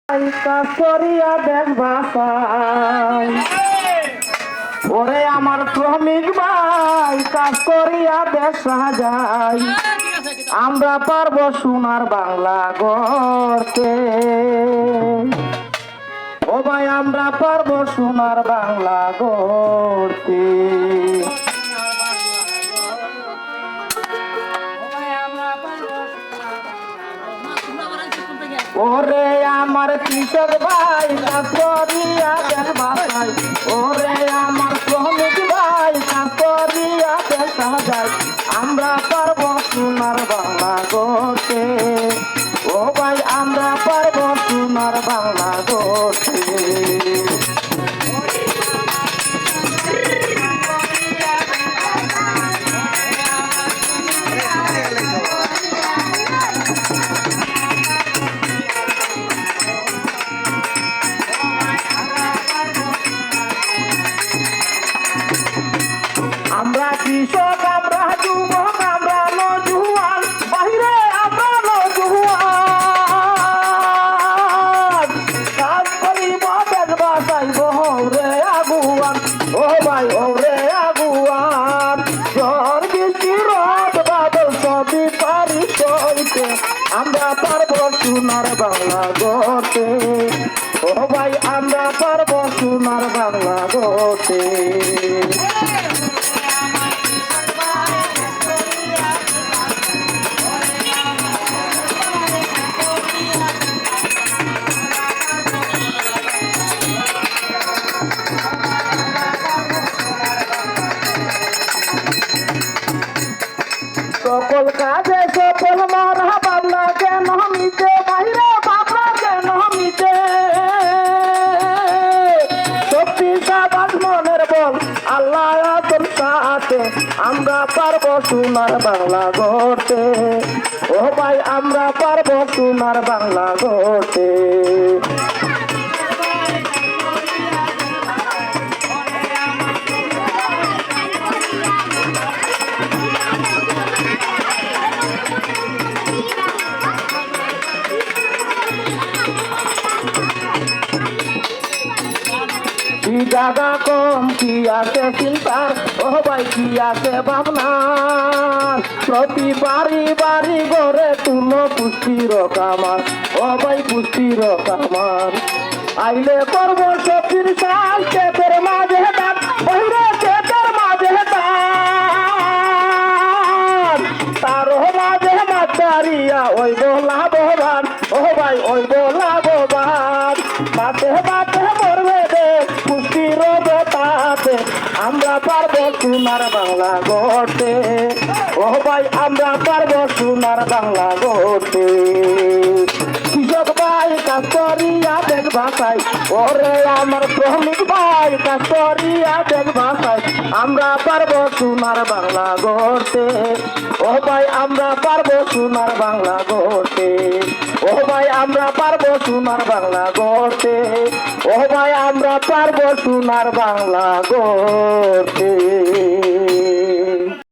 কাজ করিয়া দেশ বাঁচাই। ওরে আমার শ্রমিক ভাই কাজ করিয়া দেশ সাজাই। আমরা পারবো সোনার বাংলা গড়তে। ও ভাই আমরা পারবো সোনার বাংলা গড়তে। ওরে আমার কৃষক ভাই কাজ করিয়া দেশ বাঁচাই। ওরে আমার শ্রমিক ভাই কাজ করিয়া দেশ সাজাই। আমরা পারবো সোনার বাংলা গড়তে। ও ভাই আমরা পারবো সোনার বাংলা গড়তে। আমরা কৃষক আমরা যুবক আমরা নজুয়ান বাহিরে আমরা নজুয়ান কাজ করিব দেশ বাঁচাইব রে আগুয়ান। ও ভাই ও রে আগুয়ান ঝড় বৃষ্টি রোদ বাদল সবই পারি সইতে। আমরা পারবো সোনার বাংলা গড়তে। ও ভাই আমরা পারবো সোনার বাংলা গড়তে। সকল কাজে সফল মারা বাংলা কেন মিটে বাইরে বাংলা কেন মিটে। শক্তি সাবাস মনের বল আল্লাহ তোর সাথে। আমরা পারবো সোনার বাংলা গড়তে। ও ভাই আমরা পারবো সোনার বাংলা গড়তে। কি জায়গা কম কি আছে চিন্তার। ও ভাই কি আছে ভাবনার। প্রতি বাড়ি বাড়ি গড়ে তুলো পুষ্টির কামার। ও ভাই পুষ্টির কামার। আইলে করবো সবজির সাল ক্ষেতের মাঝে দান বহিরে ক্ষেতের মাঝে দান। তার মাঝে মাছারিয়া ওই লাভবান। ও ভাই ওই লাভবান। বাতে বাতে মরবে দে পুষ্টির বেতাতে। আমরা পারবো সোনার বাংলা গড়তে। ও ভাই আমরা পারবো সোনার বাংলা গড়তে। কৃষক ভাই কাজ করিয়া দেশ বাঁচাই। ওরে আমার শ্রমিক ভাই কাজ করিয়া দেশ বাঁচাই। আমরা পারবো সোনার বাংলা গড়তে। ও ভাই আমরা পারবো সোনার বাংলা গড়তে। ও ভাই আমরা পারবো সোনার বাংলা গড়তে। ও ভাই আমরা পারবো সোনার বাংলা গড়তে।